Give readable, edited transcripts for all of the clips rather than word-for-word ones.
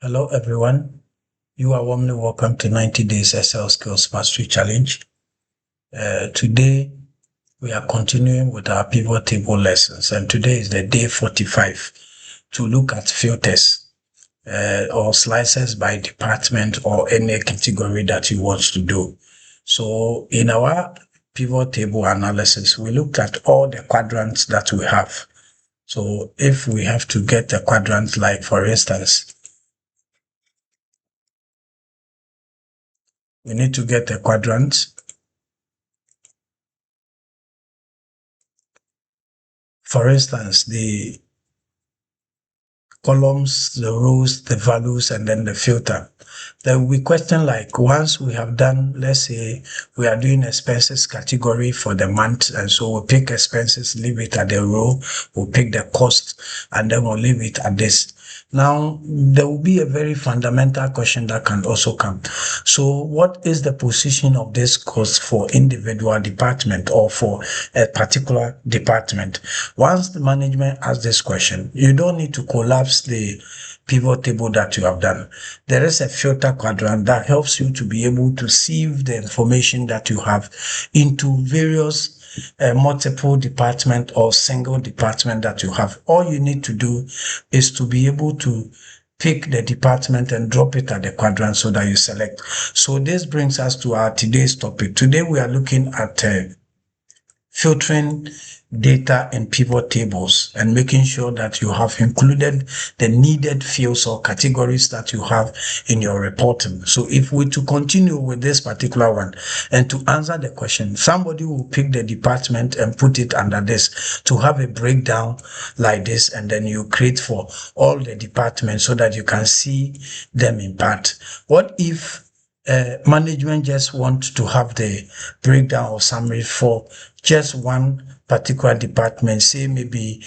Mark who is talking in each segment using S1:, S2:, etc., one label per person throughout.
S1: Hello, everyone. You are warmly welcome to 90 Days Excel Skills Mastery Challenge. Today, we are continuing with our pivot table lessons, and today is the day 45 to look at filters or slices by department or any category that you want to do. So, in our pivot table analysis, we looked at all the quadrants that we have. So, if we have to get a quadrant, like for instance, we need to get a quadrant. For instance, the columns, the rows, the values, and then the filter. There will be question like, once we have done, let's say we are doing expenses category for the month, and so we'll pick expenses, leave it at the row, we'll pick the cost, and then we'll leave it at this. Now, there will be a very fundamental question that can also come. So what is the position of this cost for individual department or for a particular department? Once the management asks this question, you don't need to collapse the pivot table that you have done. There is a filter quadrant that helps you to be able to sieve the information that you have into various multiple department or single department that you have. All you need to do is to be able to pick the department and drop it at the quadrant so that you select. So this brings us to our today's topic. Today we are looking at filtering data in pivot tables and making sure that you have included the needed fields or categories that you have in your reporting. So if we to continue with this particular one and to answer the question, somebody will pick the department and put it under this to have a breakdown like this, and then you create for all the departments so that you can see them in part. What if management just want to have the breakdown or summary for just one particular department, say maybe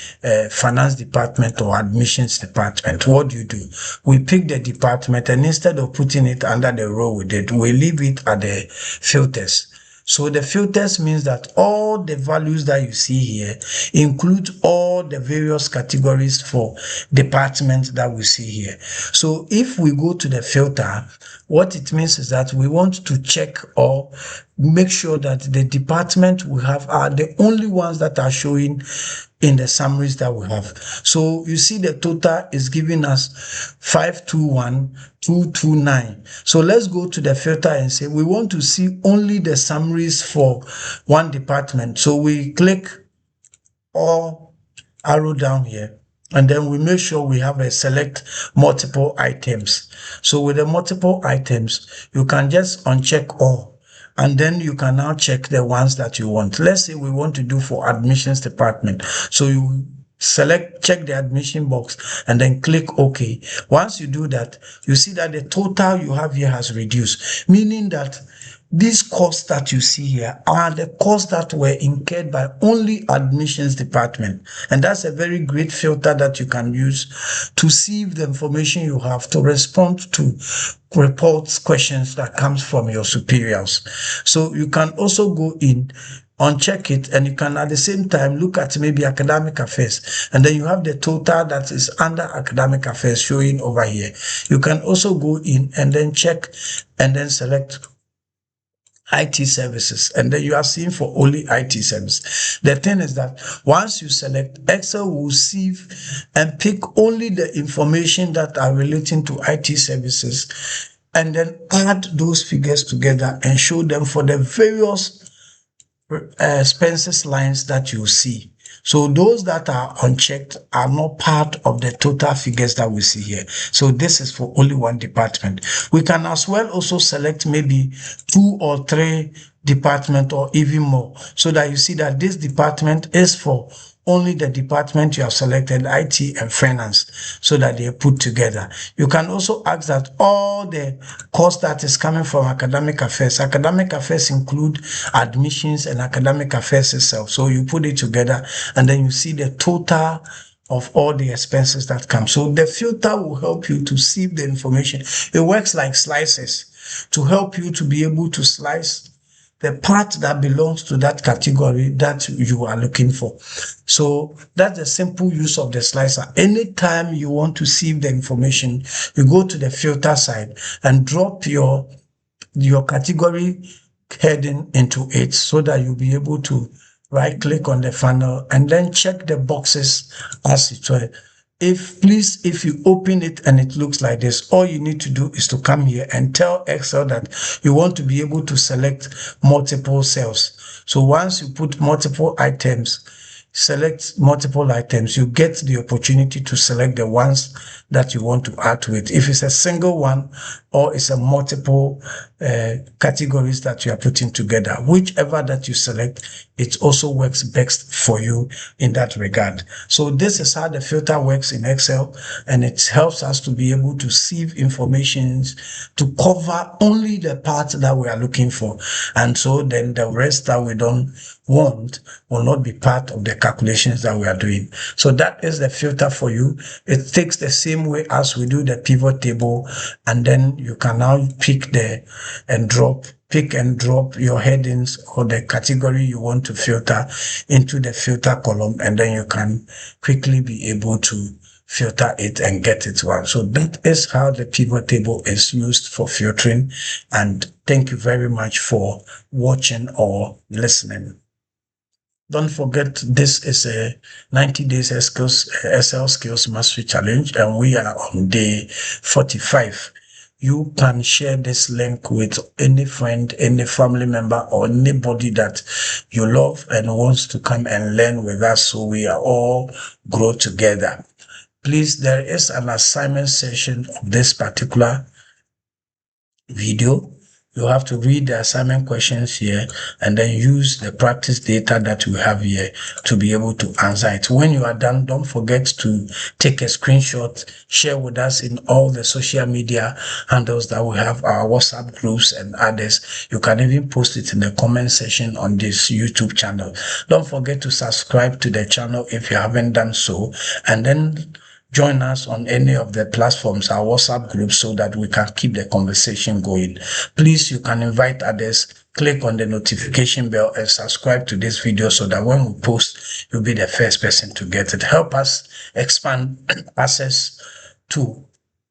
S1: finance department or admissions department? What do? We pick the department, and instead of putting it under the row we did, we leave it at the filters. So the filters means that all the values that you see here include all the various categories for departments that we see here. So if we go to the filter, what it means is that we want to check or make sure that the department we have are the only ones that are showing in the summaries that we have. So you see the total is giving us 521,229. So let's go to the filter and say we want to see only the summaries for one department. So we click or arrow down here, and then we make sure we have a select multiple items. So with the multiple items, you can just uncheck all, and then you can now check the ones that you want. Let's say we want to do for admissions department. So you check the admission box and then click OK. Once you do that, you see that the total you have here has reduced, meaning that these costs that you see here are the costs that were incurred by only admissions department. And that's a very great filter that you can use to sieve the information you have to respond to reports, questions that comes from your superiors. So you can also go in, uncheck it, and you can at the same time look at maybe academic affairs, and then you have the total that is under academic affairs showing over here. You can also go in and then check and then select IT services, and then you are seeing for only IT service. The thing is that once you select, Excel will sieve and pick only the information that are relating to IT services, and then add those figures together and show them for the various expenses lines that you see. So those that are unchecked are not part of the total figures that we see here. So this is for only one department. We can as well also select maybe 2 or 3 departments or even more, so that you see that this department is for only the department you have selected, IT and finance, so that they are put together. You can also ask that all the cost that is coming from academic affairs include admissions and academic affairs itself. So you put it together, and then you see the total of all the expenses that come. So the filter will help you to sieve the information. It works like slices to help you to be able to slice the part that belongs to that category that you are looking for. So that's the simple use of the slicer. Anytime you want to sieve the information, you go to the filter side and drop your category heading into it so that you'll be able to right click on the funnel and then check the boxes as it were. If you open it and it looks like this, all you need to do is to come here and tell Excel that you want to be able to select multiple cells. So once you put multiple items, select multiple items, you get the opportunity to select the ones that you want to add to it. If it's a single one or it's a multiple categories that you are putting together, whichever that you select, it also works best for you in that regard. So this is how the filter works in Excel, and it helps us to be able to sieve information to cover only the part that we are looking for. And so then the rest that we don't want will not be part of the calculations that we are doing. So that is the filter for you. It takes the same way as we do the pivot table, and then you can now pick and drop your headings or the category you want to filter into the filter column, and then you can quickly be able to filter it and get it one. So that is how the pivot table is used for filtering. And thank you very much for watching or listening. Don't forget, this is a 90 days SL Skills Mastery Challenge, and we are on day 45. You can share this link with any friend, any family member, or anybody that you love and wants to come and learn with us, so we are all grow together. Please, there is an assignment session of this particular video. You have to read the assignment questions here and then use the practice data that we have here to be able to answer it. When you are done, don't forget to take a screenshot, share with us in all the social media handles that we have, our WhatsApp groups and others. You can even post it in the comment section on this YouTube channel. Don't forget to subscribe to the channel if you haven't done so, and then join us on any of the platforms, our WhatsApp group, so that we can keep the conversation going. Please, you can invite others, click on the notification bell and subscribe to this video so that when we post, you'll be the first person to get it. Help us expand access to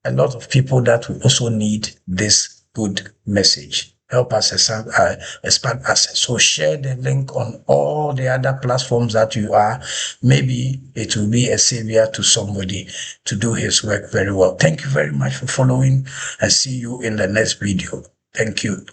S1: a lot of people that will also need this good message. Help us expand access. So share the link on all the other platforms that you are. Maybe it will be a savior to somebody to do his work very well. Thank you very much for following, and see you in the next video. Thank you.